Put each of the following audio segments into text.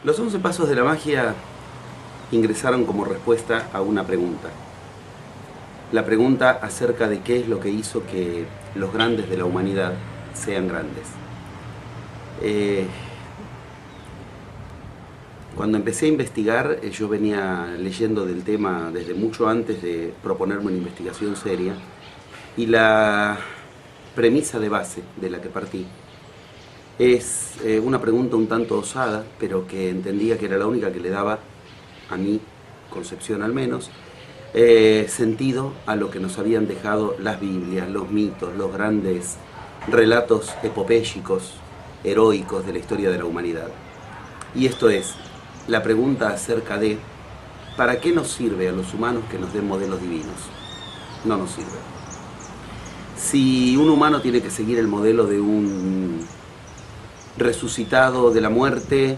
Los 11 pasos de la magia ingresaron como respuesta a una pregunta. La pregunta acerca de qué es lo que hizo que los grandes de la humanidad sean grandes. Cuando empecé a investigar, yo venía leyendo del tema desde mucho antes de proponerme una investigación seria, y la premisa de base de la que partí es una pregunta un tanto osada, pero que entendía que era la única que le daba, a mi concepción al menos, sentido a lo que nos habían dejado las Biblias, los mitos, los grandes relatos epopélicos, heroicos de la historia de la humanidad. Y esto es la pregunta acerca de ¿para qué nos sirve a los humanos que nos den modelos divinos? No nos sirve. Si un humano tiene que seguir el modelo de un resucitado de la muerte,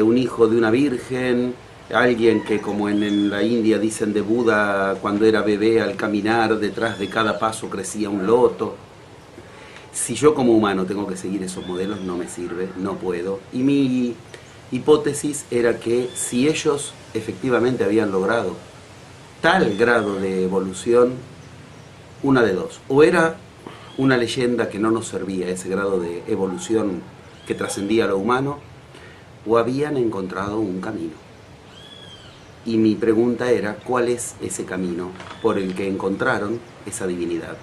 un hijo de una virgen, alguien que, como en la India dicen de Buda, cuando era bebé, al caminar detrás de cada paso crecía un loto. Si yo como humano tengo que seguir esos modelos, no me sirve, no puedo. Y mi hipótesis era que si ellos efectivamente habían logrado tal grado de evolución, una de dos: o era una leyenda que no nos servía, ese grado de evolución que trascendía lo humano, o habían encontrado un camino. Y mi pregunta era, ¿cuál es ese camino por el que encontraron esa divinidad?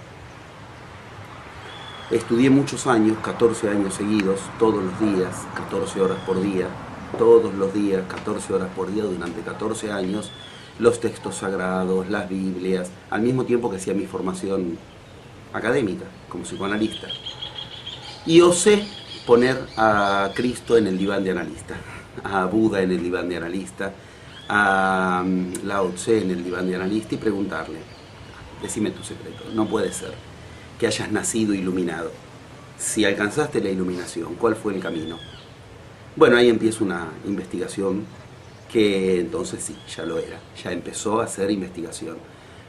Estudié muchos años, 14 años seguidos, todos los días, 14 horas por día, todos los días, 14 horas por día, durante 14 años, los textos sagrados, las Biblias, al mismo tiempo que hacía mi formación académica, como psicoanalista. Y osé poner a Cristo en el diván de analista, a Buda en el diván de analista, a Lao Tse en el diván de analista, y preguntarle, decime tu secreto, no puede ser que hayas nacido iluminado. Si alcanzaste la iluminación, ¿cuál fue el camino? Bueno, ahí empieza una investigación que entonces sí, ya lo era, ya empezó a hacer investigación.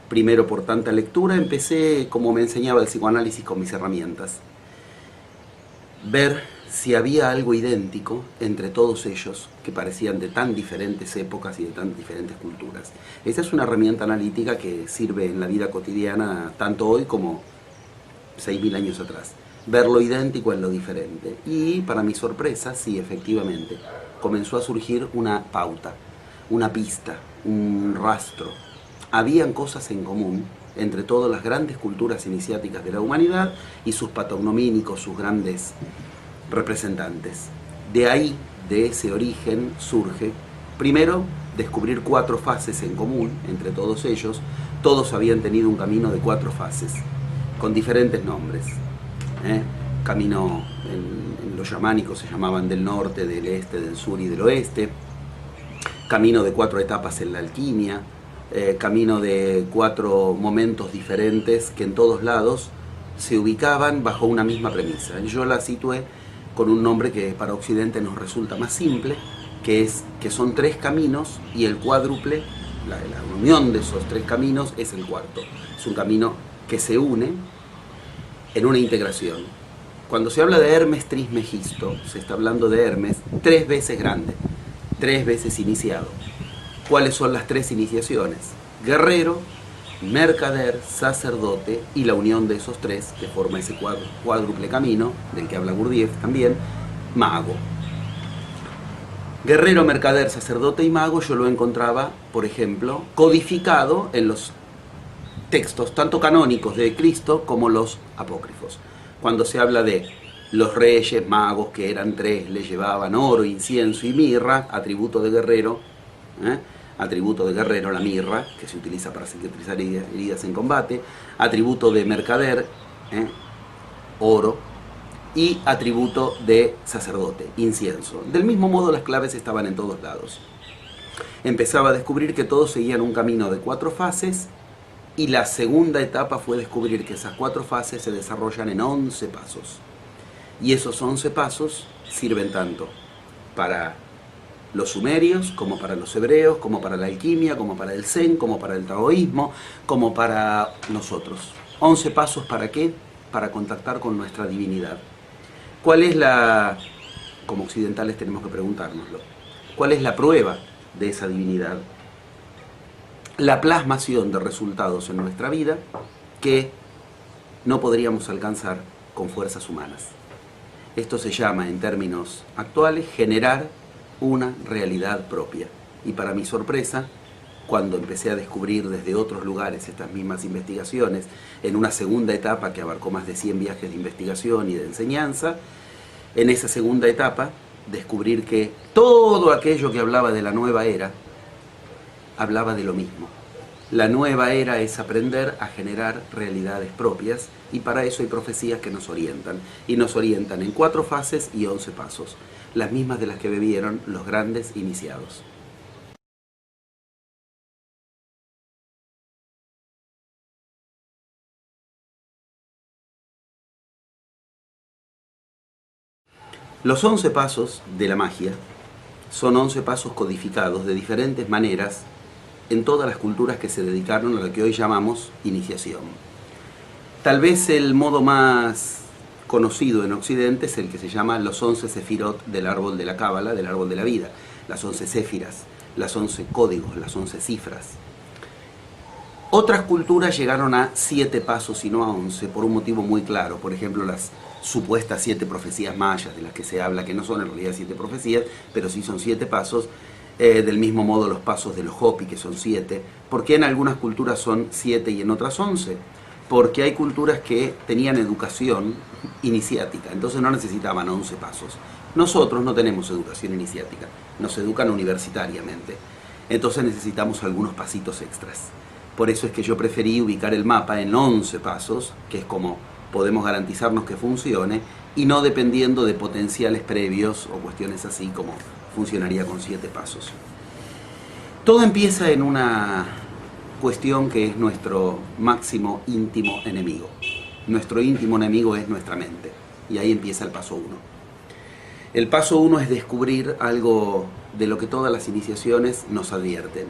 Primero, por tanta lectura, empecé, como me enseñaba el psicoanálisis, con mis herramientas. Ver si había algo idéntico entre todos ellos, que parecían de tan diferentes épocas y de tan diferentes culturas. Esa es una herramienta analítica que sirve en la vida cotidiana, tanto hoy como 6.000 años atrás. Ver lo idéntico en lo diferente. Y para mi sorpresa, sí, efectivamente, comenzó a surgir una pauta, una pista, un rastro. Habían cosas en común entre todas las grandes culturas iniciáticas de la humanidad y sus patognomínicos, sus grandes representantes. De ahí, de ese origen, surge, primero, descubrir 4 fases en común entre todos ellos. Todos habían tenido un camino de 4 fases, con diferentes nombres. Camino en los chamánicos se llamaban del norte, del este, del sur y del oeste. Camino de 4 etapas en la alquimia. Camino de 4 momentos diferentes que en todos lados se ubicaban bajo una misma premisa. Yo la situé con un nombre que para Occidente nos resulta más simple, que son 3 caminos, y el cuádruple, la unión de esos 3 caminos es el cuarto. Es un camino que se une en una integración. Cuando se habla de Hermes Trismegisto, se está hablando de Hermes 3 veces grande, 3 veces iniciado. ¿Cuáles son las 3 iniciaciones? Guerrero, mercader, sacerdote, y la unión de esos 3 que forma ese cuádruple camino, del que habla Gurdjieff también, mago. Guerrero, mercader, sacerdote y mago yo lo encontraba, por ejemplo, codificado en los textos tanto canónicos de Cristo como los apócrifos. Cuando se habla de los reyes magos, que eran 3, le llevaban oro, incienso y mirra, atributo de guerrero, atributo de guerrero la mirra, que se utiliza para cicatrizar heridas en combate, atributo de mercader, oro, y atributo de sacerdote, incienso. Del mismo modo, las claves estaban en todos lados. Empezaba a descubrir que todos seguían un camino de 4 fases, y la segunda etapa fue descubrir que esas 4 fases se desarrollan en 11 pasos. Y esos 11 pasos sirven tanto para los sumerios, como para los hebreos, como para la alquimia, como para el zen, como para el taoísmo, como para nosotros. 11 pasos, ¿para qué? Para contactar con nuestra divinidad. ¿Cuál es como occidentales tenemos que preguntárnoslo, ¿Cuál es la prueba de esa divinidad? La plasmación de resultados en nuestra vida que no podríamos alcanzar con fuerzas humanas. Esto se llama, en términos actuales, generar una realidad propia. Y para mi sorpresa, cuando empecé a descubrir desde otros lugares estas mismas investigaciones, en una segunda etapa que abarcó más de 100 viajes de investigación y de enseñanza, en esa segunda etapa descubrir que todo aquello que hablaba de la nueva era, hablaba de lo mismo. La nueva era es aprender a generar realidades propias, y para eso hay profecías que nos orientan. Y nos orientan en 4 fases y 11 pasos, las mismas de las que bebieron los grandes iniciados. Los 11 pasos de la magia son 11 pasos codificados de diferentes maneras en todas las culturas que se dedicaron a lo que hoy llamamos iniciación. Tal vez el modo más conocido en Occidente es el que se llama los 11 sefirot del árbol de la Cábala, del árbol de la vida, las 11 séfiras, las 11 códigos, las 11 cifras. Otras culturas llegaron a 7 pasos y no a 11 por un motivo muy claro. Por ejemplo, las supuestas 7 profecías mayas de las que se habla, que no son en realidad 7 profecías, pero sí son 7 pasos. Del mismo modo los pasos de los Hopi, que son 7. ¿Por qué en algunas culturas son 7 y en otras 11? Porque hay culturas que tenían educación iniciática, entonces no necesitaban 11 pasos. Nosotros no tenemos educación iniciática, nos educan universitariamente, entonces necesitamos algunos pasitos extras. Por eso es que yo preferí ubicar el mapa en 11 pasos, que es como podemos garantizarnos que funcione, y no dependiendo de potenciales previos o cuestiones así como funcionaría con 7 pasos. Todo empieza en una cuestión que es nuestro máximo íntimo enemigo. Nuestro íntimo enemigo es nuestra mente, y ahí empieza el paso 1. El paso 1 es descubrir algo de lo que todas las iniciaciones nos advierten.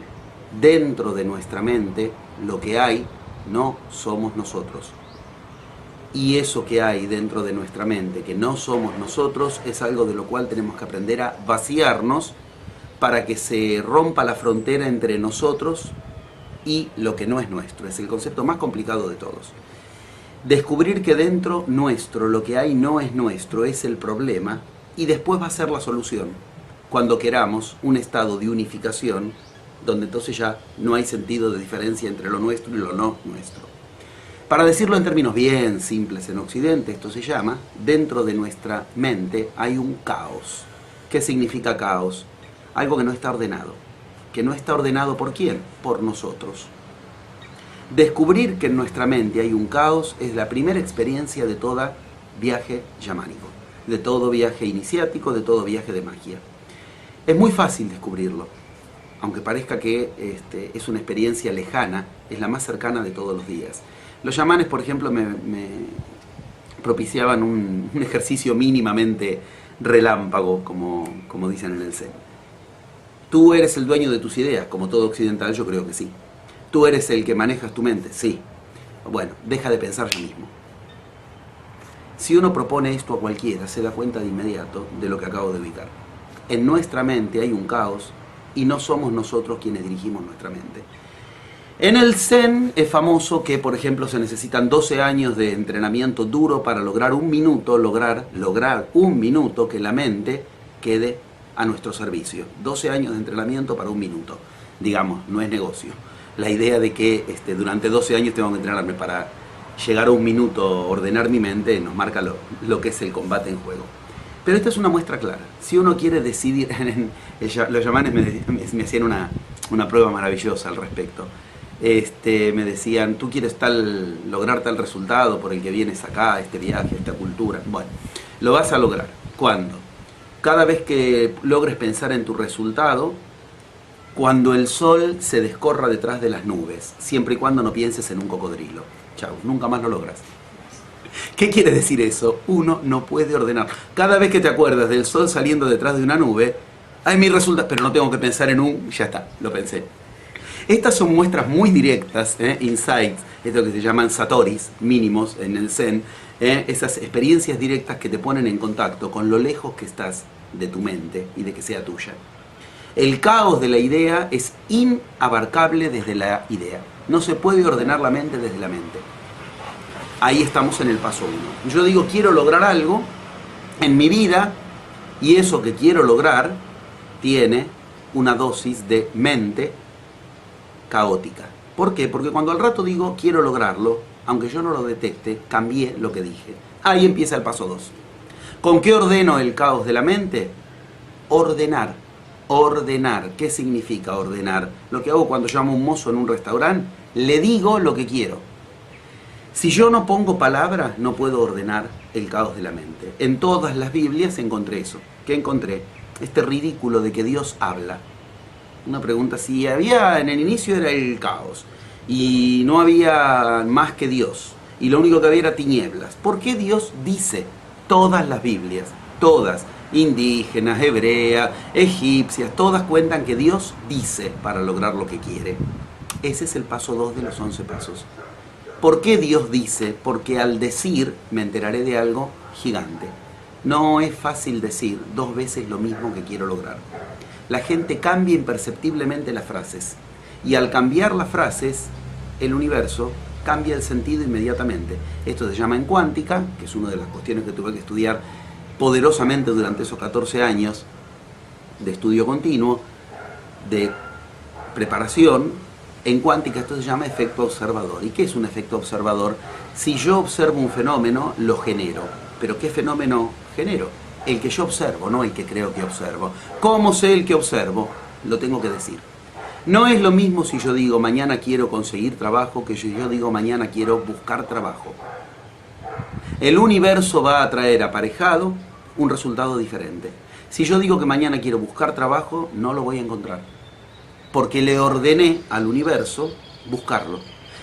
Dentro de nuestra mente, lo que hay no somos nosotros. Y eso que hay dentro de nuestra mente, que no somos nosotros, es algo de lo cual tenemos que aprender a vaciarnos para que se rompa la frontera entre nosotros y lo que no es nuestro. Es el concepto más complicado de todos. Descubrir que dentro nuestro lo que hay no es nuestro es el problema, y después va a ser la solución. Cuando queramos un estado de unificación, donde entonces ya no hay sentido de diferencia entre lo nuestro y lo no nuestro. Para decirlo en términos bien simples en Occidente, esto se llama, dentro de nuestra mente hay un caos. ¿Qué significa caos? Algo que no está ordenado. ¿Que no está ordenado por quién? Por nosotros. Descubrir que en nuestra mente hay un caos es la primera experiencia de todo viaje chamánico, de todo viaje iniciático, de todo viaje de magia. Es muy fácil descubrirlo, aunque parezca que es una experiencia lejana, es la más cercana de todos los días. Los chamanes, por ejemplo, me propiciaban un ejercicio mínimamente relámpago, como dicen en el Zen. Tú eres el dueño de tus ideas, como todo occidental, yo creo que sí. Tú eres el que manejas tu mente, sí. Bueno, deja de pensar ya mismo. Si uno propone esto a cualquiera, se da cuenta de inmediato de lo que acabo de ubicar. En nuestra mente hay un caos y no somos nosotros quienes dirigimos nuestra mente. En el Zen es famoso que, por ejemplo, se necesitan 12 años de entrenamiento duro para lograr un minuto, lograr un minuto que la mente quede a nuestro servicio. 12 años de entrenamiento para un minuto. Digamos, no es negocio. La idea de que durante 12 años tengo que entrenarme para llegar a un minuto, ordenar mi mente, nos marca lo que es el combate en juego. Pero esta es una muestra clara. Si uno quiere decidir, los chamanes me hacían una prueba maravillosa al respecto. Me decían, tú quieres lograr tal resultado por el que vienes acá, a este viaje, a esta cultura. Bueno, lo vas a lograr. ¿Cuándo? Cada vez que logres pensar en tu resultado, cuando el sol se descorra detrás de las nubes, siempre y cuando no pienses en un cocodrilo. Chau, nunca más lo logras. ¿Qué quiere decir eso? Uno no puede ordenar. Cada vez que te acuerdas del sol saliendo detrás de una nube, hay mi resultado, pero no tengo que pensar en ya está, lo pensé. Estas son muestras muy directas, insights, esto que se llaman satoris, mínimos en el Zen, esas experiencias directas que te ponen en contacto con lo lejos que estás de tu mente y de que sea tuya. El caos de la idea es inabarcable desde la idea. No se puede ordenar la mente desde la mente. Ahí estamos en el paso 1. Yo digo, quiero lograr algo en mi vida, y eso que quiero lograr tiene una dosis de mente caótica. ¿Por qué? Porque cuando al rato digo, quiero lograrlo, aunque yo no lo detecte, cambié lo que dije. Ahí empieza el paso 2. ¿Con qué ordeno el caos de la mente? Ordenar. Ordenar. ¿Qué significa ordenar? Lo que hago cuando llamo a un mozo en un restaurante, le digo lo que quiero. Si yo no pongo palabras, no puedo ordenar el caos de la mente. En todas las Biblias encontré eso. ¿Qué encontré? Este ridículo de que Dios habla. Una pregunta, si había en el inicio era el caos y no había más que Dios y lo único que había era tinieblas, ¿por qué Dios dice? Todas las Biblias, todas, indígenas, hebreas, egipcias, todas cuentan que Dios dice para lograr lo que quiere. Ese es el paso 2 de los 11 pasos. ¿Por qué Dios dice? Porque al decir me enteraré de algo gigante. No es fácil decir 2 veces lo mismo que quiero lograr. La gente cambia imperceptiblemente las frases. Y al cambiar las frases, el universo cambia el sentido inmediatamente. Esto se llama en cuántica, que es una de las cuestiones que tuve que estudiar poderosamente durante esos 14 años de estudio continuo, de preparación. En cuántica esto se llama efecto observador. ¿Y qué es un efecto observador? Si yo observo un fenómeno, lo genero. ¿Pero qué fenómeno genero? El que yo observo, no el que creo que observo. ¿Cómo sé el que observo? Lo tengo que decir. No es lo mismo si yo digo mañana quiero conseguir trabajo que si yo digo mañana quiero buscar trabajo. El universo va a traer aparejado un resultado diferente. Si yo digo que mañana quiero buscar trabajo, no lo voy a encontrar. Porque le ordené al universo buscarlo.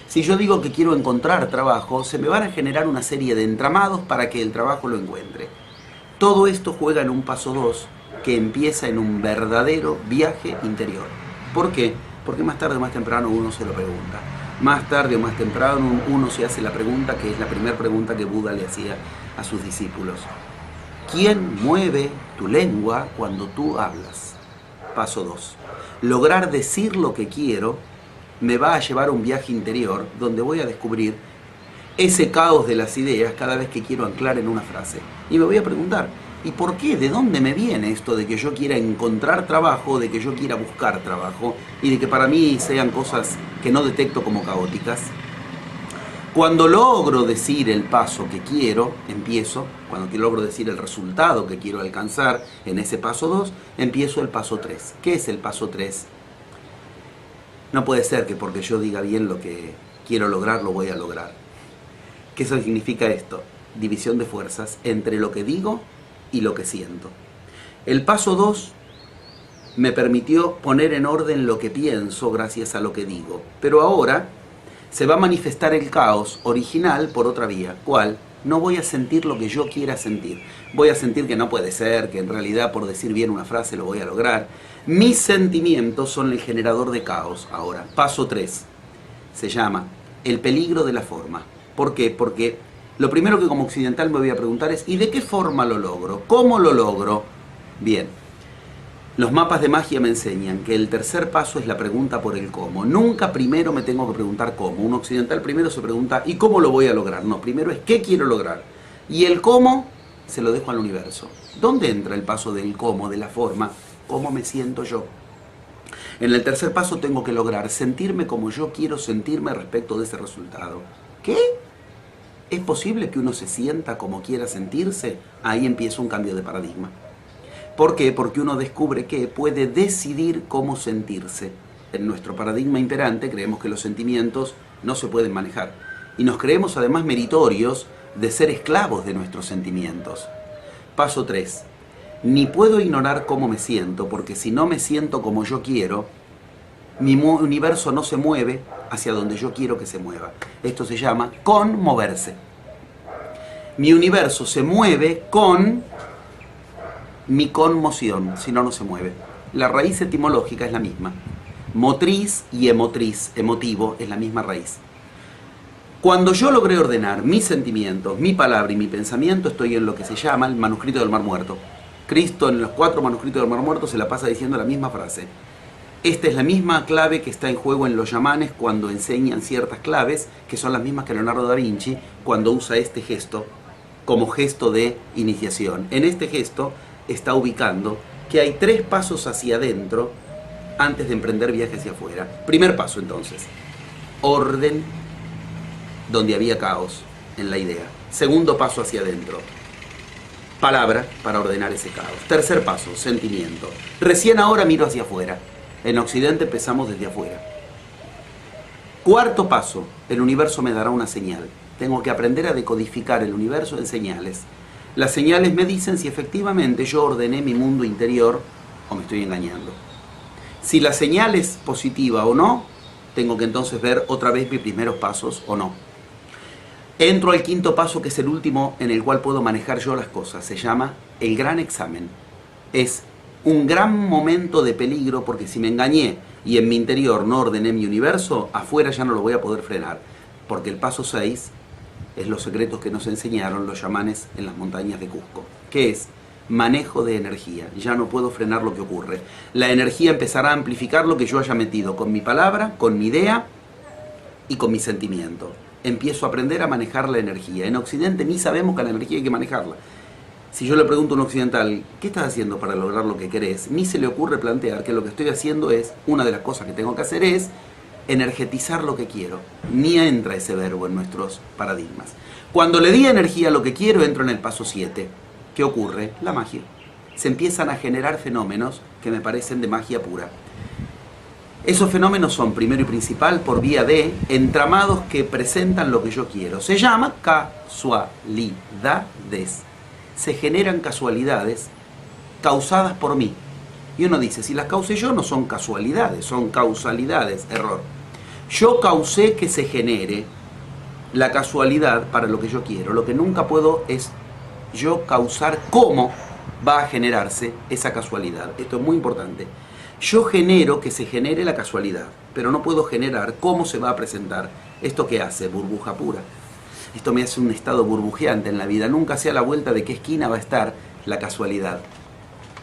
Si yo digo que quiero encontrar trabajo, se me van a generar una serie de entramados para que el trabajo lo encuentre. Todo esto juega en un paso 2 que empieza en un verdadero viaje interior. ¿Por qué? Porque más tarde o más temprano uno se lo pregunta. Más tarde o más temprano uno se hace la pregunta que es la primera pregunta que Buda le hacía a sus discípulos. ¿Quién mueve tu lengua cuando tú hablas? Paso 2. Lograr decir lo que quiero me va a llevar a un viaje interior donde voy a descubrir ese caos de las ideas cada vez que quiero anclar en una frase. Y me voy a preguntar, ¿y por qué? ¿De dónde me viene esto de que yo quiera encontrar trabajo, de que yo quiera buscar trabajo y de que para mí sean cosas que no detecto como caóticas? Cuando logro decir el paso que quiero, cuando logro decir el resultado que quiero alcanzar en ese paso 2, empiezo el paso 3. ¿Qué es el paso 3? No puede ser que porque yo diga bien lo que quiero lograr, lo voy a lograr. ¿Qué significa esto? División de fuerzas entre lo que digo y lo que siento. El paso 2 me permitió poner en orden lo que pienso gracias a lo que digo. Pero ahora se va a manifestar el caos original por otra vía. ¿Cuál? No voy a sentir lo que yo quiera sentir. Voy a sentir que no puede ser, que en realidad por decir bien una frase lo voy a lograr. Mis sentimientos son el generador de caos. Ahora, paso 3. Se llama el peligro de la forma. ¿Por qué? Porque lo primero que como occidental me voy a preguntar es ¿y de qué forma lo logro? ¿Cómo lo logro? Bien, los mapas de magia me enseñan que el tercer paso es la pregunta por el cómo. Nunca primero me tengo que preguntar cómo. Un occidental primero se pregunta ¿y cómo lo voy a lograr? No, primero es ¿qué quiero lograr? Y el cómo se lo dejo al universo. ¿Dónde entra el paso del cómo, de la forma? ¿Cómo me siento yo? En el tercer paso tengo que lograr sentirme como yo quiero sentirme respecto de ese resultado. ¿Qué? ¿Es posible que uno se sienta como quiera sentirse? Ahí empieza un cambio de paradigma. ¿Por qué? Porque uno descubre que puede decidir cómo sentirse. En nuestro paradigma imperante creemos que los sentimientos no se pueden manejar. Y nos creemos además meritorios de ser esclavos de nuestros sentimientos. Paso 3. Ni puedo ignorar cómo me siento, porque si no me siento como yo quiero, mi universo no se mueve hacia donde yo quiero que se mueva. Esto se llama conmoverse. Mi universo se mueve con mi conmoción, si no, no se mueve. La raíz etimológica es la misma. Motriz y emotriz, emotivo, es la misma raíz. Cuando yo logré ordenar mis sentimientos, mi palabra y mi pensamiento, estoy en lo que se llama el manuscrito del Mar Muerto. Cristo en los 4 manuscritos del Mar Muerto se la pasa diciendo la misma frase. Esta es la misma clave que está en juego en los yamanes cuando enseñan ciertas claves, que son las mismas que Leonardo da Vinci cuando usa este gesto como gesto de iniciación. En este gesto está ubicando que hay 3 pasos hacia adentro antes de emprender viaje hacia afuera. Primer paso entonces, orden donde había caos en la idea. Segundo paso hacia adentro, palabra para ordenar ese caos. Tercer paso, sentimiento. Recién ahora miro hacia afuera. En Occidente empezamos desde afuera. Cuarto paso, el universo me dará una señal. Tengo que aprender a decodificar el universo en señales. Las señales me dicen si efectivamente yo ordené mi mundo interior o me estoy engañando. Si la señal es positiva o no, tengo que entonces ver otra vez mis primeros pasos o no. Entro al quinto paso, que es el último en el cual puedo manejar yo las cosas. Se llama el gran examen. Es un gran momento de peligro porque si me engañé y en mi interior no ordené mi universo, afuera ya no lo voy a poder frenar. Porque el paso 6 es los secretos que nos enseñaron los chamanes en las montañas de Cusco, que es manejo de energía. Ya no puedo frenar lo que ocurre. La energía empezará a amplificar lo que yo haya metido con mi palabra, con mi idea y con mi sentimiento. Empiezo a aprender a manejar la energía. En Occidente ni sabemos que la energía hay que manejarla. Si yo le pregunto a un occidental, ¿qué estás haciendo para lograr lo que querés? Ni se le ocurre plantear que lo que estoy haciendo es, una de las cosas que tengo que hacer es energetizar lo que quiero. Ni entra ese verbo en nuestros paradigmas. Cuando le di energía a lo que quiero, entro en el paso 7. ¿Qué ocurre? La magia. Se empiezan a generar fenómenos que me parecen de magia pura. Esos fenómenos son, primero y principal, por vía de entramados que presentan lo que yo quiero. Se llama casualidades. Se generan casualidades causadas por mí. Y uno dice, si las causé yo, no son casualidades, son causalidades. Error. Yo causé que se genere la casualidad para lo que yo quiero. Lo que nunca puedo es yo causar cómo va a generarse esa casualidad. Esto es muy importante. Yo genero que se genere la casualidad, pero no puedo generar cómo se va a presentar. ¿Esto qué hace? Burbuja pura. Esto me hace un estado burbujeante en la vida. Nunca sé a la vuelta de qué esquina va a estar la casualidad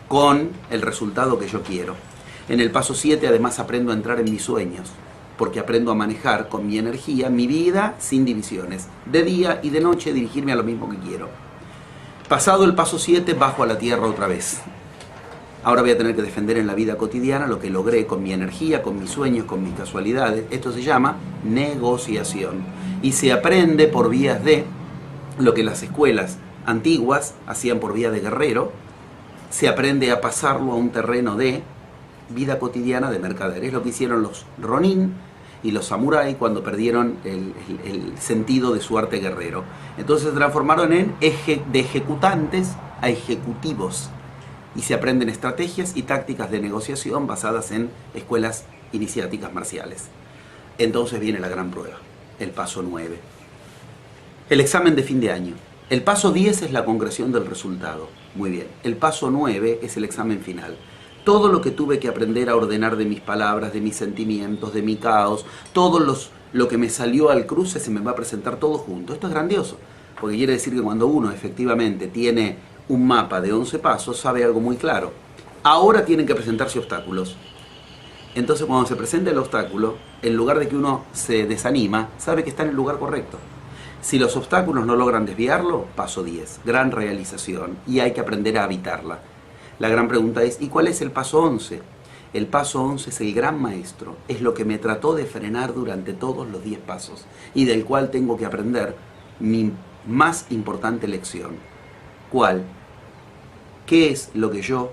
con el resultado que yo quiero. En el paso 7 además aprendo a entrar en mis sueños, porque aprendo a manejar con mi energía mi vida sin divisiones. De día y de noche dirigirme a lo mismo que quiero. Pasado el paso 7 bajo a la tierra otra vez. Ahora voy a tener que defender en la vida cotidiana lo que logré con mi energía, con mis sueños, con mis casualidades. Esto se llama negociación. Y se aprende por vías de lo que las escuelas antiguas hacían por vía de guerrero. Se aprende a pasarlo a un terreno de vida cotidiana de mercader. Es lo que hicieron los ronin y los samuráis cuando perdieron el sentido de su arte guerrero. Entonces se transformaron de ejecutantes a ejecutivos. Y se aprenden estrategias y tácticas de negociación basadas en escuelas iniciáticas marciales. Entonces viene la gran prueba, el paso 9. El examen de fin de año. El paso 10 es la concreción del resultado. Muy bien. El paso 9 es el examen final. Todo lo que tuve que aprender a ordenar de mis palabras, de mis sentimientos, de mi caos, lo que me salió al cruce se me va a presentar todo junto. Esto es grandioso, porque quiere decir que cuando uno efectivamente tiene un mapa de 11 pasos, sabe algo muy claro. Ahora tienen que presentarse obstáculos. Entonces cuando se presenta el obstáculo, en lugar de que uno se desanima, sabe que está en el lugar correcto. Si los obstáculos no logran desviarlo, paso 10, gran realización, y hay que aprender a habitarla. La gran pregunta es, ¿y cuál es el paso 11? El paso 11 es el gran maestro, es lo que me trató de frenar durante todos los 10 pasos, y del cual tengo que aprender mi más importante lección. ¿Cuál? ¿Qué es lo que yo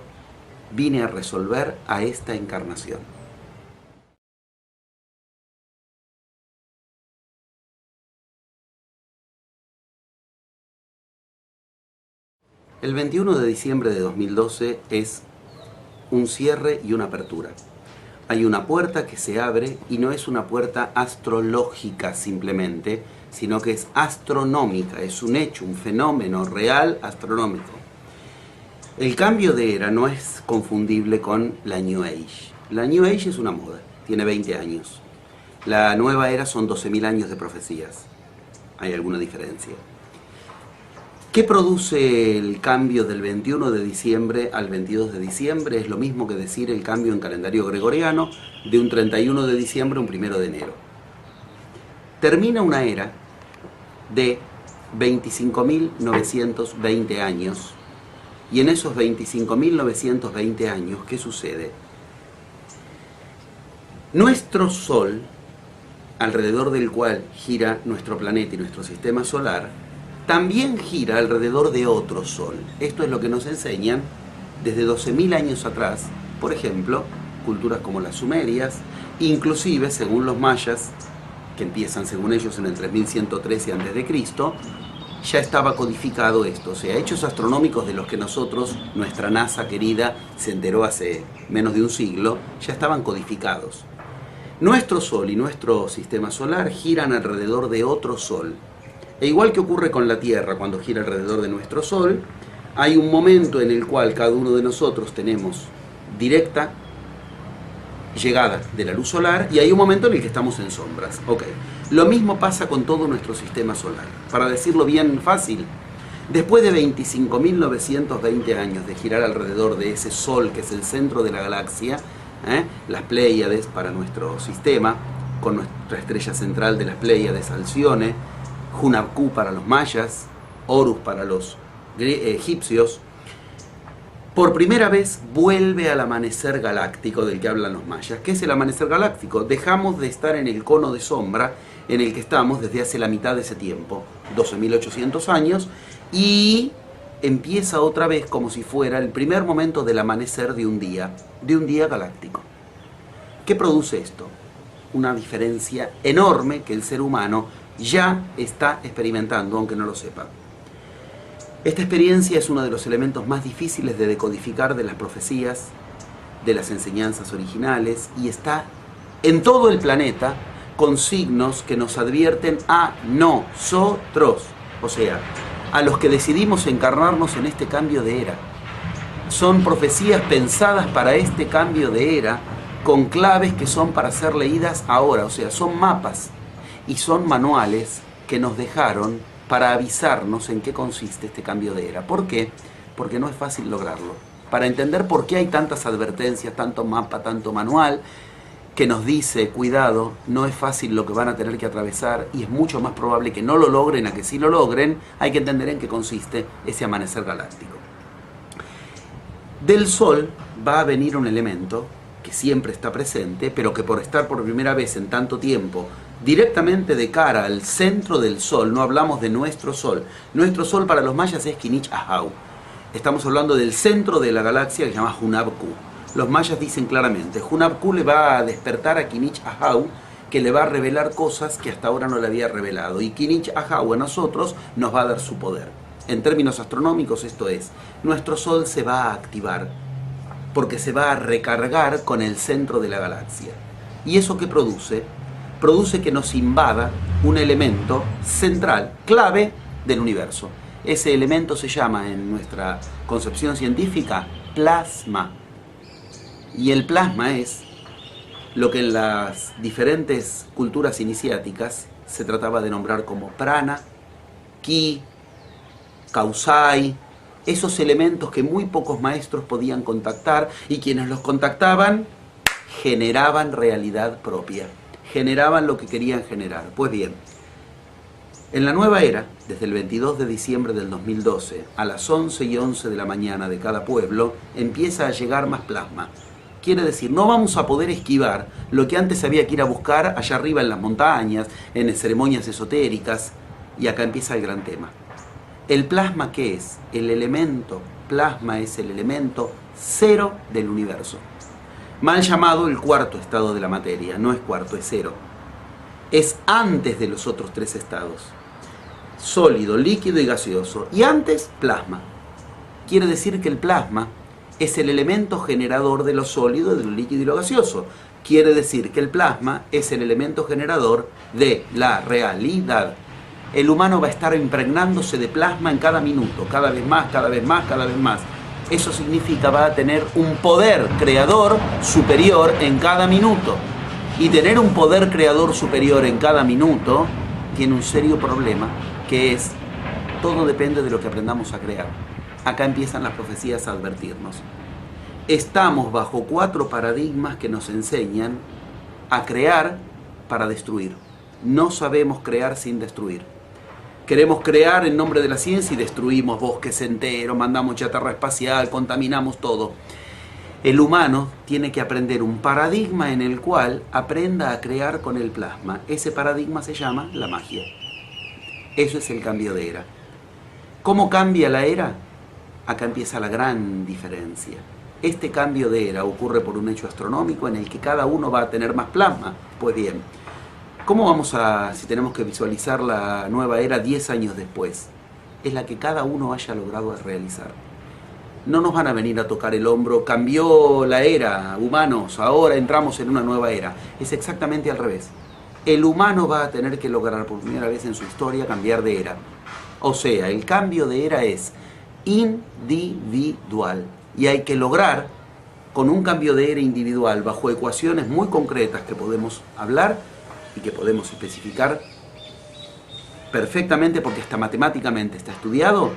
vine a resolver a esta encarnación? El 21 de diciembre de 2012 es un cierre y una apertura. Hay una puerta que se abre y no es una puerta astrológica simplemente, sino que es astronómica, es un hecho, un fenómeno real astronómico. El cambio de era no es confundible con la New Age. La New Age es una moda, tiene 20 años. La nueva era son 12.000 años de profecías. Hay alguna diferencia. ¿Qué produce el cambio del 21 de diciembre al 22 de diciembre? Es lo mismo que decir el cambio en calendario gregoriano de un 31 de diciembre a un 1 de enero. Termina una era de 25.920 años, y en esos 25.920 años, ¿qué sucede? Nuestro Sol, alrededor del cual gira nuestro planeta y nuestro sistema solar, también gira alrededor de otro Sol. Esto es lo que nos enseñan desde 12.000 años atrás, por ejemplo, culturas como las sumerias, inclusive, según los mayas, que empiezan según ellos en el 3113 a.C., ya estaba codificado esto. O sea, hechos astronómicos de los que nosotros, nuestra NASA querida, se enteró hace menos de un siglo, ya estaban codificados. Nuestro Sol y nuestro sistema solar giran alrededor de otro Sol. E igual que ocurre con la Tierra cuando gira alrededor de nuestro Sol, hay un momento en el cual cada uno de nosotros tenemos directa llegada de la luz solar y hay un momento en el que estamos en sombras. Ok. Lo mismo pasa con todo nuestro sistema solar. Para decirlo bien fácil, después de 25.920 años de girar alrededor de ese Sol que es el centro de la galaxia, las Pléyades para nuestro sistema, con nuestra estrella central de las Pléyades, Alcione, Hunabku para los mayas, Horus para los egipcios, por primera vez vuelve al amanecer galáctico del que hablan los mayas. ¿Qué es el amanecer galáctico? Dejamos de estar en el cono de sombra en el que estamos desde hace la mitad de ese tiempo, 12.800 años, y empieza otra vez como si fuera el primer momento del amanecer de un día galáctico. ¿Qué produce esto? Una diferencia enorme que el ser humano ya está experimentando, aunque no lo sepa. Esta experiencia es uno de los elementos más difíciles de decodificar de las profecías, de las enseñanzas originales, y está en todo el planeta con signos que nos advierten a nosotros, o sea, a los que decidimos encarnarnos en este cambio de era. Son profecías pensadas para este cambio de era, con claves que son para ser leídas ahora, o sea, son mapas y son manuales que nos dejaron para avisarnos en qué consiste este cambio de era. ¿Por qué? Porque no es fácil lograrlo. Para entender por qué hay tantas advertencias, tanto mapa, tanto manual, que nos dice, cuidado, no es fácil lo que van a tener que atravesar y es mucho más probable que no lo logren a que sí lo logren, hay que entender en qué consiste ese amanecer galáctico. Del Sol va a venir un elemento que siempre está presente, pero que por estar por primera vez en tanto tiempo directamente de cara al centro del Sol, no hablamos de nuestro Sol. Nuestro Sol para los mayas es Kinich Ahau. Estamos hablando del centro de la galaxia que se llama Hunabku. Los mayas dicen claramente, Hunabku le va a despertar a Kinich Ahau, que le va a revelar cosas que hasta ahora no le había revelado. Y Kinich Ahau a nosotros nos va a dar su poder. En términos astronómicos esto es, nuestro Sol se va a activar porque se va a recargar con el centro de la galaxia. ¿Y eso qué produce? Produce que nos invada un elemento central, clave del universo. Ese elemento se llama en nuestra concepción científica plasma. Y el plasma es lo que en las diferentes culturas iniciáticas se trataba de nombrar como prana, ki, kausai, esos elementos que muy pocos maestros podían contactar y quienes los contactaban generaban realidad propia. Generaban lo que querían generar. Pues bien, en la nueva era, desde el 22 de diciembre del 2012, a las 11:11 de la mañana de cada pueblo, empieza a llegar más plasma. Quiere decir, no vamos a poder esquivar lo que antes había que ir a buscar allá arriba en las montañas, en ceremonias esotéricas, y acá empieza el gran tema. ¿El plasma qué es? El elemento plasma es el elemento cero del universo. Mal llamado el cuarto estado de la materia, no es cuarto, es cero. Es antes de los otros tres estados. Sólido, líquido y gaseoso. Y antes, plasma. Quiere decir que el plasma es el elemento generador de lo sólido, de lo líquido y lo gaseoso. Quiere decir que el plasma es el elemento generador de la realidad. El humano va a estar impregnándose de plasma en cada minuto, cada vez más, cada vez más, cada vez más. Eso significa va a tener un poder creador superior en cada minuto. Y tener un poder creador superior en cada minuto tiene un serio problema, que es todo depende de lo que aprendamos a crear. Acá empiezan las profecías a advertirnos. Estamos bajo 4 paradigmas que nos enseñan a crear para destruir. No sabemos crear sin destruir. Queremos crear en nombre de la ciencia y destruimos bosques enteros, mandamos chatarra espacial, contaminamos todo. El humano tiene que aprender un paradigma en el cual aprenda a crear con el plasma. Ese paradigma se llama la magia. Eso es el cambio de era. ¿Cómo cambia la era? Acá empieza la gran diferencia. Este cambio de era ocurre por un hecho astronómico en el que cada uno va a tener más plasma. Pues bien, ¿cómo vamos a, si tenemos que visualizar la nueva era 10 años después? Es la que cada uno haya logrado realizar. No nos van a venir a tocar el hombro, cambió la era, humanos, ahora entramos en una nueva era. Es exactamente al revés. El humano va a tener que lograr por primera vez en su historia cambiar de era. O sea, el cambio de era es individual. Y hay que lograr, con un cambio de era individual, bajo ecuaciones muy concretas que podemos hablar y que podemos especificar perfectamente, porque hasta matemáticamente está estudiado,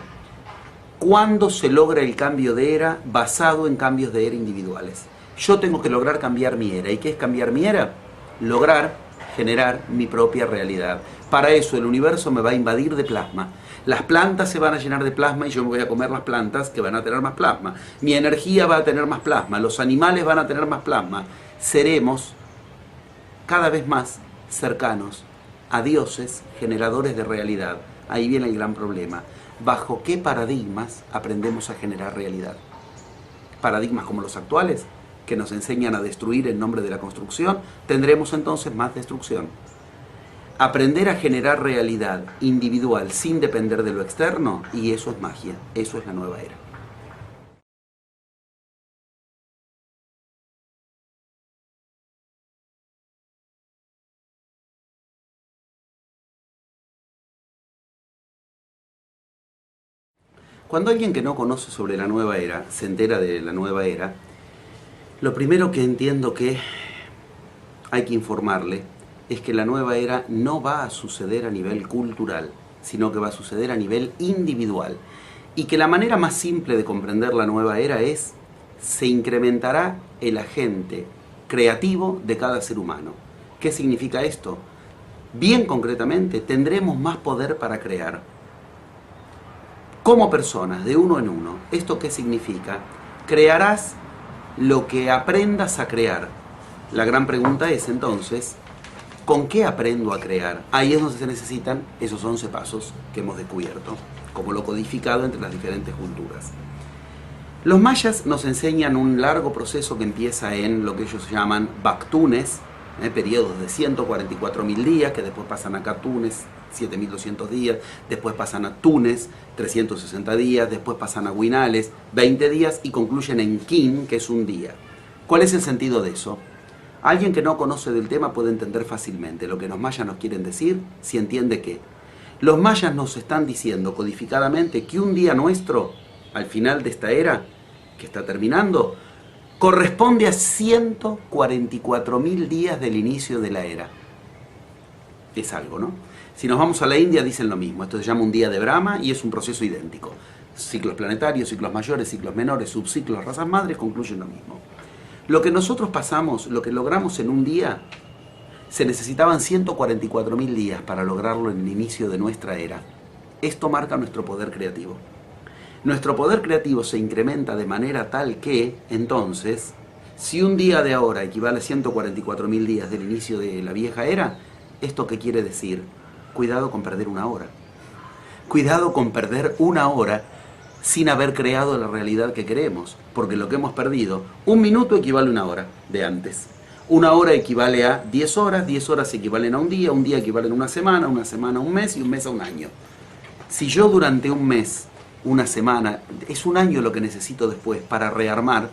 cuándo se logra el cambio de era basado en cambios de era individuales. Yo tengo que lograr cambiar mi era. ¿Y qué es cambiar mi era? Lograr generar mi propia realidad. Para eso el universo me va a invadir de plasma. Las plantas se van a llenar de plasma y yo me voy a comer las plantas que van a tener más plasma. Mi energía va a tener más plasma. Los animales van a tener más plasma. Seremos cada vez más cercanos a dioses generadores de realidad. Ahí viene el gran problema. ¿Bajo qué paradigmas aprendemos a generar realidad? Paradigmas como los actuales, que nos enseñan a destruir en nombre de la construcción, tendremos entonces más destrucción. Aprender a generar realidad individual sin depender de lo externo, y eso es magia, eso es la nueva era. Cuando alguien que no conoce sobre la nueva era se entera de la nueva era, lo primero que entiendo que hay que informarle es que la nueva era no va a suceder a nivel cultural, sino que va a suceder a nivel individual. Y que la manera más simple de comprender la nueva era es, se incrementará el agente creativo de cada ser humano. ¿Qué significa esto? Bien concretamente, tendremos más poder para crear. Como personas, de uno en uno. ¿Esto qué significa? Crearás lo que aprendas a crear. La gran pregunta es entonces, ¿con qué aprendo a crear? Ahí es donde se necesitan esos 11 pasos que hemos descubierto, como lo codificado entre las diferentes culturas. Los mayas nos enseñan un largo proceso que empieza en lo que ellos llaman Bactunes, periodos de 144.000 días, que después pasan a Catunes, 7.200 días, después pasan a Tunes, 360 días, después pasan a Huinales, 20 días, y concluyen en Kin, que es un día. ¿Cuál es el sentido de eso? Alguien que no conoce del tema puede entender fácilmente lo que los mayas nos quieren decir, si entiende que los mayas nos están diciendo codificadamente que un día nuestro, al final de esta era, que está terminando, corresponde a 144.000 días del inicio de la era. Es algo, ¿no? Si nos vamos a la India dicen lo mismo. Esto se llama un día de Brahma y es un proceso idéntico. Ciclos planetarios, ciclos mayores, ciclos menores, subciclos, razas madres concluyen lo mismo. Lo que nosotros pasamos, lo que logramos en un día, se necesitaban 144.000 días para lograrlo en el inicio de nuestra era. Esto marca nuestro poder creativo. Nuestro poder creativo se incrementa de manera tal que, entonces, si un día de ahora equivale a 144.000 días del inicio de la vieja era, ¿esto qué quiere decir? Cuidado con perder una hora. Cuidado con perder una hora sin haber creado la realidad que queremos, porque lo que hemos perdido, un minuto equivale a una hora de antes. Una hora equivale a 10 horas, 10 horas equivalen a un día equivale a una semana a un mes y un mes a un año. Si yo durante un mes, una semana, es un año lo que necesito después para rearmar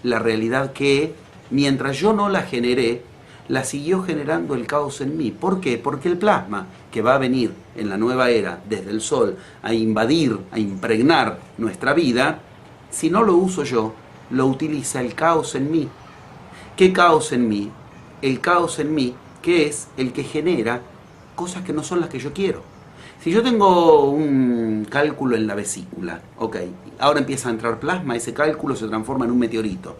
la realidad que, mientras yo no la generé, la siguió generando el caos en mí. ¿Por qué? Porque el plasma que va a venir en la nueva era desde el Sol a invadir, a impregnar nuestra vida, si no lo uso yo, lo utiliza el caos en mí. ¿Qué caos en mí? El caos en mí, que es el que genera cosas que no son las que yo quiero. Si yo tengo un cálculo en la vesícula, ok, ahora empieza a entrar plasma, ese cálculo se transforma en un meteorito,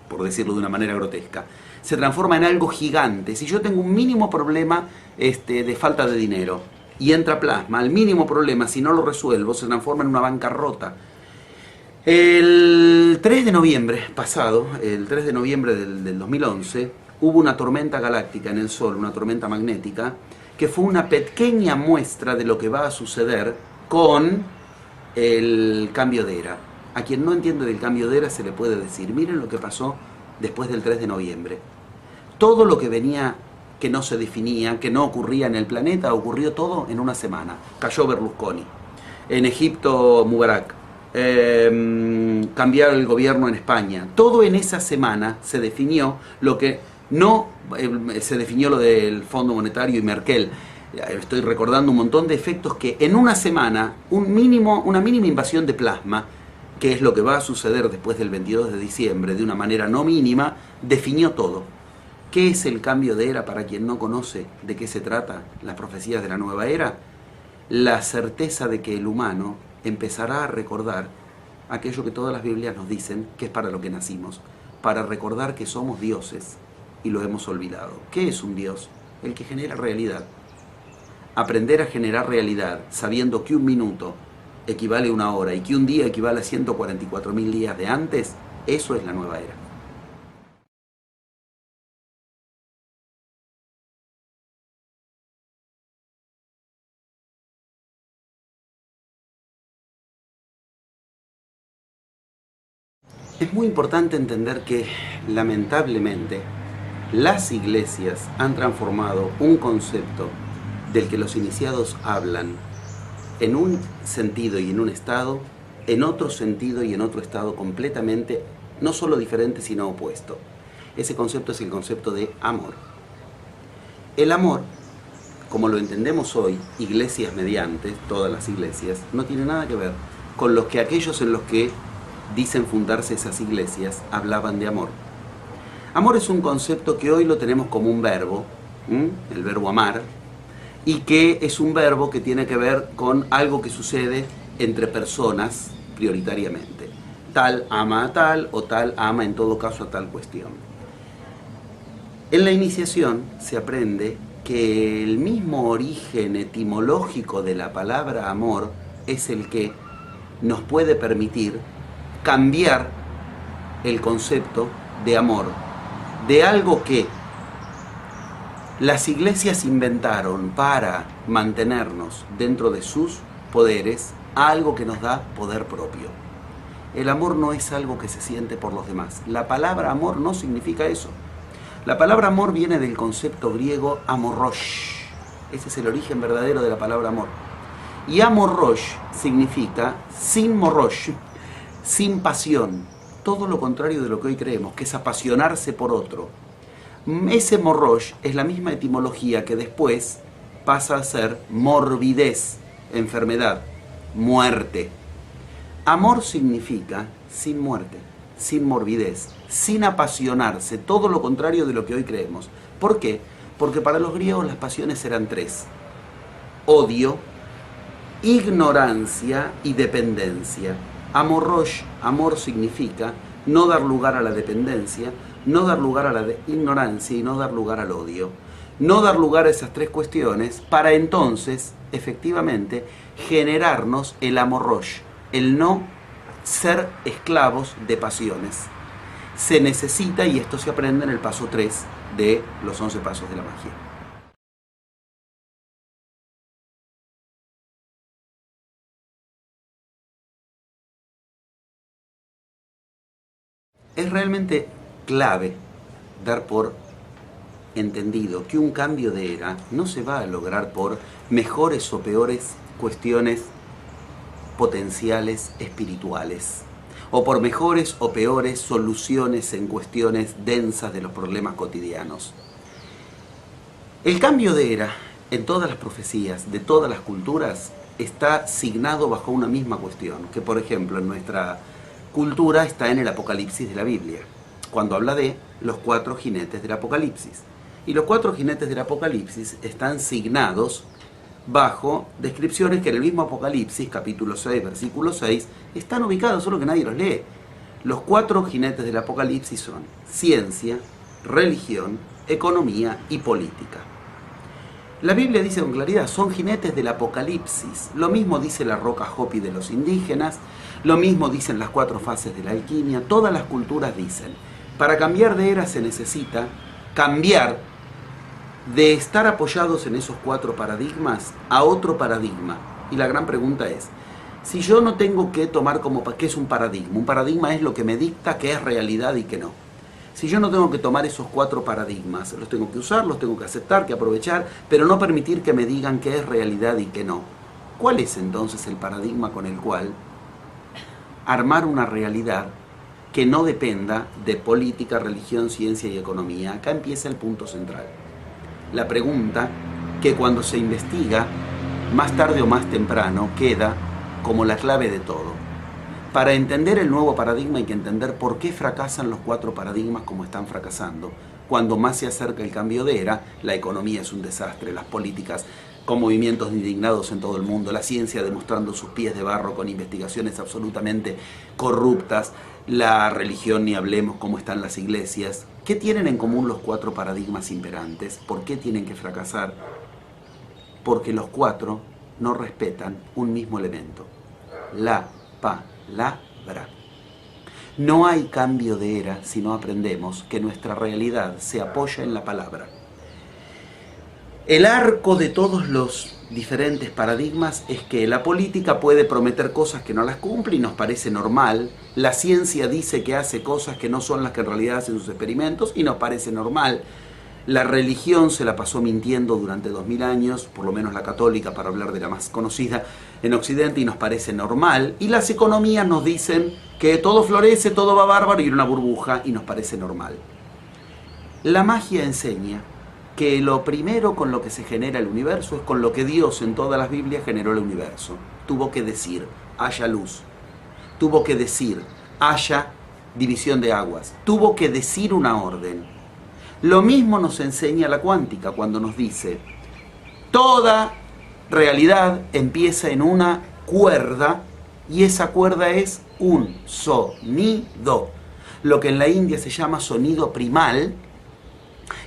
por decirlo de una manera grotesca. Se transforma en algo gigante. Si yo tengo un mínimo problema de falta de dinero y entra plasma, al mínimo problema, si no lo resuelvo, se transforma en una bancarrota. El 3 de noviembre pasado, el 3 de noviembre del 2011, hubo una tormenta galáctica en el Sol, una tormenta magnética, que fue una pequeña muestra de lo que va a suceder con el cambio de era. A quien no entiende del cambio de era se le puede decir, miren lo que pasó después del 3 de noviembre. Todo lo que venía, que no se definía, que no ocurría en el planeta, ocurrió todo en una semana. Cayó Berlusconi. En Egipto, Mubarak. Cambiar el gobierno en España. Todo en esa semana se definió lo que no se definió, lo del Fondo Monetario y Merkel. Estoy recordando un montón de efectos que en una semana, una mínima invasión de plasma, que es lo que va a suceder después del 22 de diciembre, de una manera no mínima, definió todo. ¿Qué es el cambio de era para quien no conoce de qué se trata las profecías de la nueva era? La certeza de que el humano empezará a recordar aquello que todas las Biblias nos dicen que es para lo que nacimos, para recordar que somos dioses y lo hemos olvidado. ¿Qué es un dios? El que genera realidad. Aprender a generar realidad sabiendo que un minuto equivale a una hora y que un día equivale a 144.000 días de antes, eso es la nueva era. Es muy importante entender que, lamentablemente, las iglesias han transformado un concepto del que los iniciados hablan en un sentido y en un estado, en otro sentido y en otro estado completamente, no solo diferente, sino opuesto. Ese concepto es el concepto de amor. El amor, como lo entendemos hoy, iglesias mediante, todas las iglesias, no tiene nada que ver con lo que aquellos en los que dicen fundarse esas iglesias hablaban de amor. Amor es un concepto que hoy lo tenemos como un verbo, el verbo amar, y que es un verbo que tiene que ver con algo que sucede entre personas prioritariamente. Tal ama a tal o tal ama en todo caso a tal cuestión. En la iniciación se aprende que el mismo origen etimológico de la palabra amor es el que nos puede permitir cambiar el concepto de amor, de algo que las iglesias inventaron para mantenernos dentro de sus poderes, a algo que nos da poder propio. El amor no es algo que se siente por los demás. La palabra amor no significa eso. La palabra amor viene del concepto griego amorrosh. Ese es el origen verdadero de la palabra amor. Y amorrosh significa sin morrosh, sin pasión, todo lo contrario de lo que hoy creemos, que es apasionarse por otro. Ese morrosh es la misma etimología que después pasa a ser morbidez, enfermedad, muerte. Amor significa sin muerte, sin morbidez, sin apasionarse, todo lo contrario de lo que hoy creemos. ¿Por qué? Porque para los griegos las pasiones eran tres: odio, ignorancia y dependencia. Amorrosh, amor significa no dar lugar a la dependencia, no dar lugar a la ignorancia y no dar lugar al odio. No dar lugar a esas tres cuestiones para entonces, efectivamente, generarnos el amorrosh, el no ser esclavos de pasiones. Se necesita, y esto se aprende en el paso 3 de los 11 pasos de la magia. Es realmente clave dar por entendido que un cambio de era no se va a lograr por mejores o peores cuestiones potenciales espirituales, o por mejores o peores soluciones en cuestiones densas de los problemas cotidianos. El cambio de era, en todas las profecías de todas las culturas, está signado bajo una misma cuestión, que por ejemplo en nuestra cultura está en el Apocalipsis de la Biblia, cuando habla de los 4 jinetes del Apocalipsis. Y los 4 jinetes del Apocalipsis están signados bajo descripciones que en el mismo Apocalipsis, capítulo 6, versículo 6, están ubicados, solo que nadie los lee. Los 4 jinetes del Apocalipsis son ciencia, religión, economía y política. La Biblia dice con claridad, son jinetes del Apocalipsis. Lo mismo dice la roca Hopi de los indígenas, lo mismo dicen las 4 fases de la alquimia, todas las culturas dicen. Para cambiar de era se necesita cambiar de estar apoyados en esos 4 paradigmas a otro paradigma. Y la gran pregunta es, si yo no tengo que tomar como qué es un paradigma es lo que me dicta qué es realidad y qué no. Si yo no tengo que tomar esos 4 paradigmas, los tengo que usar, los tengo que aceptar, que aprovechar, pero no permitir que me digan qué es realidad y qué no. ¿Cuál es entonces el paradigma con el cual armar una realidad que no dependa de política, religión, ciencia y economía? Acá empieza el punto central. La pregunta que cuando se investiga, más tarde o más temprano, queda como la clave de todo. Para entender el nuevo paradigma hay que entender por qué fracasan los 4 paradigmas como están fracasando. Cuando más se acerca el cambio de era, la economía es un desastre, las políticas con movimientos indignados en todo el mundo, la ciencia demostrando sus pies de barro con investigaciones absolutamente corruptas, la religión ni hablemos cómo están las iglesias. ¿Qué tienen en común los 4 paradigmas imperantes? ¿Por qué tienen que fracasar? Porque los 4 no respetan un mismo elemento, la palabra. No hay cambio de era si no aprendemos que nuestra realidad se apoya en la palabra. El arco de todos los diferentes paradigmas es que la política puede prometer cosas que no las cumple y nos parece normal. La ciencia dice que hace cosas que no son las que en realidad hacen sus experimentos y nos parece normal. La religión se la pasó mintiendo durante 2000 años, por lo menos la católica, para hablar de la más conocida en Occidente, y nos parece normal. Y las economías nos dicen que todo florece, todo va bárbaro y en una burbuja, y nos parece normal. La magia enseña que lo primero con lo que se genera el universo es con lo que Dios en todas las Biblias generó el universo. Tuvo que decir, haya luz. Tuvo que decir, haya división de aguas. Tuvo que decir una orden. Lo mismo nos enseña la cuántica cuando nos dice, toda realidad empieza en una cuerda y esa cuerda es un sonido, lo que en la India se llama sonido primal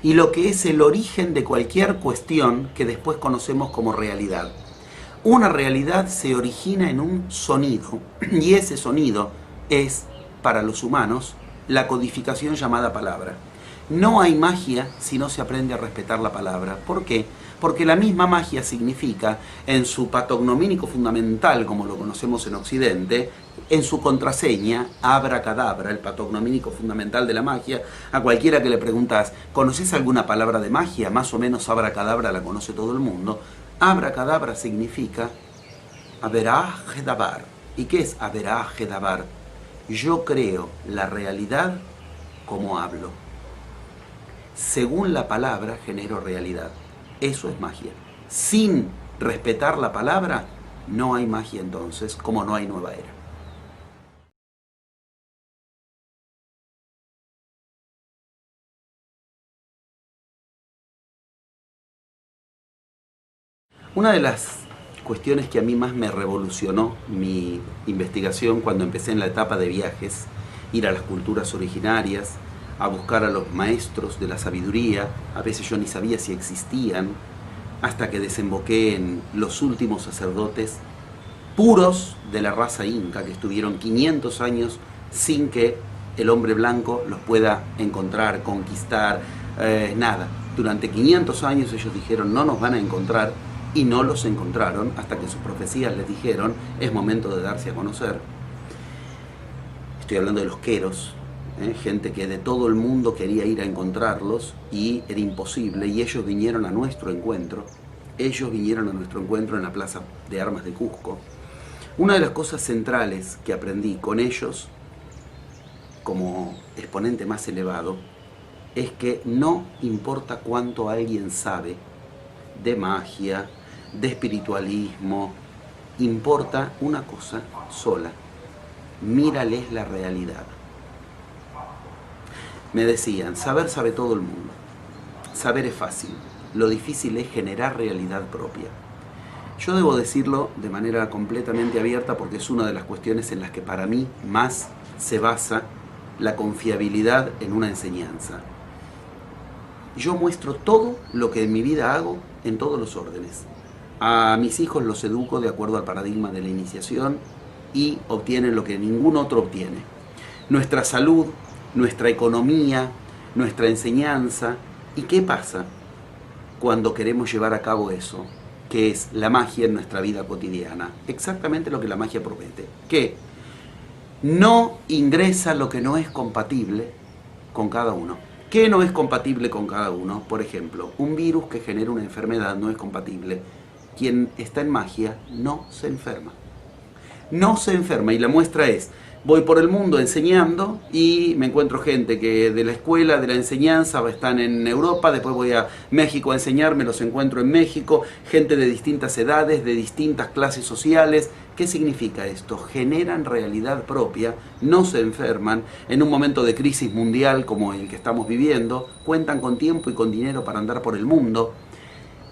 y lo que es el origen de cualquier cuestión que después conocemos como realidad. Una realidad se origina en un sonido y ese sonido es, para los humanos, la codificación llamada palabra. No hay magia si no se aprende a respetar la palabra. ¿Por qué? Porque la misma magia significa, en su patognomínico fundamental, como lo conocemos en Occidente, en su contraseña, abracadabra, el patognomínico fundamental de la magia, a cualquiera que le preguntas, ¿conoces alguna palabra de magia? Más o menos abracadabra la conoce todo el mundo. Abracadabra significa averaj-dabar. ¿Y qué es averaj-dabar? Yo creo la realidad como hablo. Según la palabra genero realidad. Eso es magia. Sin respetar la palabra, no hay magia entonces, como no hay nueva era. Una de las cuestiones que a mí más me revolucionó mi investigación cuando empecé en la etapa de viajes, ir a las culturas originarias, a buscar a los maestros de la sabiduría, a veces yo ni sabía si existían, hasta que desemboqué en los últimos sacerdotes puros de la raza inca, que estuvieron 500 años sin que el hombre blanco los pueda encontrar, conquistar, nada. Durante 500 años ellos dijeron, no nos van a encontrar, y no los encontraron, hasta que sus profecías les dijeron, es momento de darse a conocer. Estoy hablando de los queros, gente que de todo el mundo quería ir a encontrarlos y era imposible, y ellos vinieron a nuestro encuentro. Ellos vinieron a nuestro encuentro en la Plaza de Armas de Cusco. Una de las cosas centrales que aprendí con ellos, como exponente más elevado, es que no importa cuánto alguien sabe de magia, de espiritualismo, importa una cosa sola: mírales la realidad. Me decían, saber sabe todo el mundo, saber es fácil, lo difícil es generar realidad propia. Yo debo decirlo de manera completamente abierta porque es una de las cuestiones en las que para mí más se basa la confiabilidad en una enseñanza. Yo muestro todo lo que en mi vida hago en todos los órdenes. A mis hijos los educo de acuerdo al paradigma de la iniciación y obtienen lo que ningún otro obtiene. Nuestra salud, nuestra economía, nuestra enseñanza. ¿Y qué pasa cuando queremos llevar a cabo eso? Que es la magia en nuestra vida cotidiana. Exactamente lo que la magia promete. Que no ingresa lo que no es compatible con cada uno. ¿Qué no es compatible con cada uno? Por ejemplo, un virus que genera una enfermedad no es compatible. Quien está en magia no se enferma. No se enferma, y la muestra es, voy por el mundo enseñando y me encuentro gente que de la escuela, de la enseñanza, están en Europa, después voy a México a enseñar, me los encuentro en México, gente de distintas edades, de distintas clases sociales. ¿Qué significa esto? Generan realidad propia, no se enferman, en un momento de crisis mundial como el que estamos viviendo, cuentan con tiempo y con dinero para andar por el mundo.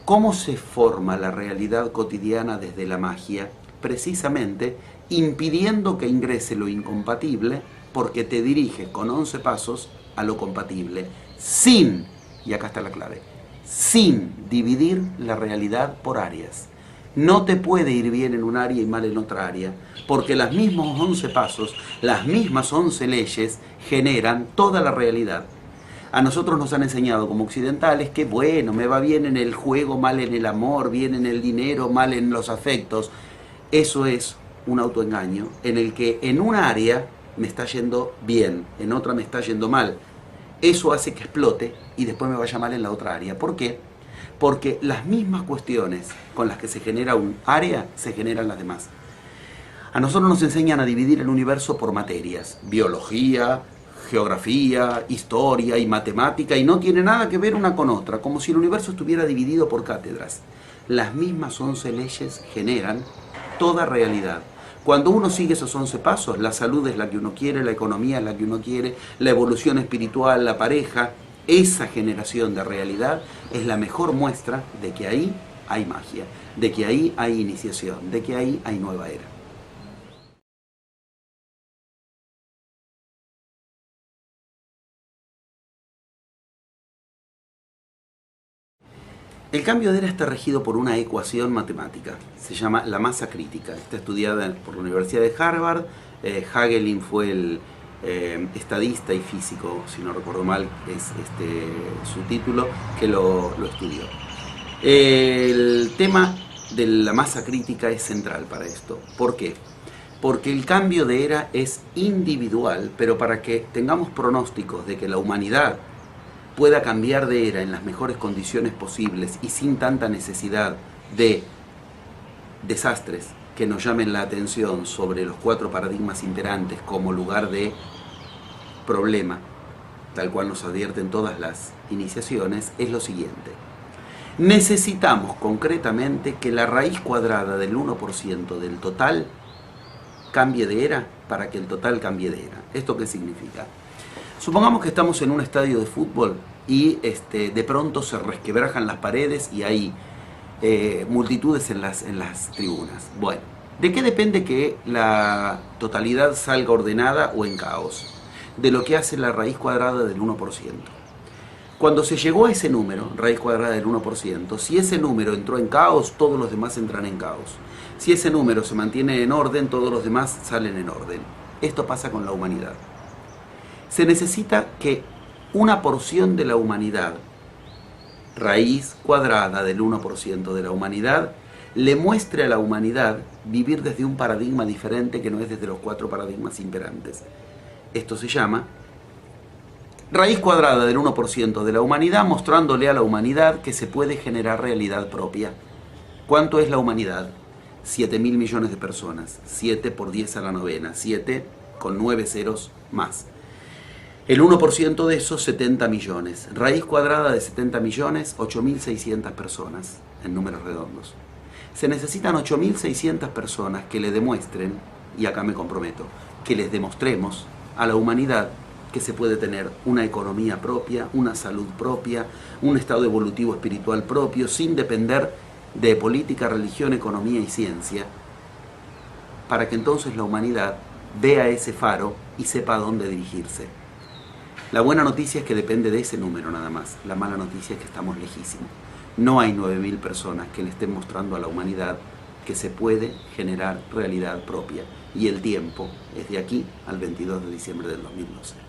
¿Cómo se forma la realidad cotidiana desde la magia? Precisamente impidiendo que ingrese lo incompatible, porque te diriges con 11 pasos a lo compatible, sin, y acá está la clave, sin dividir la realidad por áreas. No te puede ir bien en un área y mal en otra área, porque los mismos 11 pasos, las mismas 11 leyes generan toda la realidad. A nosotros nos han enseñado como occidentales que bueno, me va bien en el juego, mal en el amor, bien en el dinero, mal en los afectos. Eso es un autoengaño en el que en un área me está yendo bien, en otra me está yendo mal. Eso hace que explote y después me vaya mal en la otra área. ¿Por qué? Porque las mismas cuestiones con las que se genera un área, se generan las demás. A nosotros nos enseñan a dividir el universo por materias, biología, geografía, historia y matemática, y no tiene nada que ver una con otra, como si el universo estuviera dividido por cátedras. Las mismas 11 leyes generan toda realidad. Cuando uno sigue esos 11 pasos, la salud es la que uno quiere, la economía es la que uno quiere, la evolución espiritual, la pareja, esa generación de realidad es la mejor muestra de que ahí hay magia, de que ahí hay iniciación, de que ahí hay nueva era. El cambio de era está regido por una ecuación matemática, se llama la masa crítica, está estudiada por la Universidad de Harvard. Hagelin fue el estadista y físico, si no recuerdo mal, es su título, que lo estudió. El tema de la masa crítica es central para esto. ¿Por qué? Porque el cambio de era es individual, pero para que tengamos pronósticos de que la humanidad pueda cambiar de era en las mejores condiciones posibles y sin tanta necesidad de desastres que nos llamen la atención sobre los 4 paradigmas imperantes como lugar de problema, tal cual nos advierten todas las iniciaciones, es lo siguiente. Necesitamos concretamente que la raíz cuadrada del 1% del total cambie de era para que el total cambie de era. ¿Esto qué significa? Supongamos que estamos en un estadio de fútbol y de pronto se resquebrajan las paredes y hay multitudes en las tribunas. Bueno, ¿de qué depende que la totalidad salga ordenada o en caos? De lo que hace la raíz cuadrada del 1%. Cuando se llegó a ese número, raíz cuadrada del 1%, si ese número entró en caos, todos los demás entran en caos. Si ese número se mantiene en orden, todos los demás salen en orden. Esto pasa con la humanidad. Se necesita que una porción de la humanidad, raíz cuadrada del 1% de la humanidad, le muestre a la humanidad vivir desde un paradigma diferente que no es desde los 4 paradigmas imperantes. Esto se llama raíz cuadrada del 1% de la humanidad, mostrándole a la humanidad que se puede generar realidad propia. ¿Cuánto es la humanidad? 7.000 millones de personas. 7 por 10 a la novena. 7 con 9 ceros más. El 1% de esos, 70 millones. Raíz cuadrada de 70 millones, 8.600 personas, en números redondos. Se necesitan 8.600 personas que le demuestren, y acá me comprometo, que les demostremos a la humanidad que se puede tener una economía propia, una salud propia, un estado evolutivo espiritual propio, sin depender de política, religión, economía y ciencia, para que entonces la humanidad vea ese faro y sepa a dónde dirigirse. La buena noticia es que depende de ese número nada más. La mala noticia es que estamos lejísimos. No hay 9.000 personas que le estén mostrando a la humanidad que se puede generar realidad propia. Y el tiempo es de aquí al 22 de diciembre del 2012.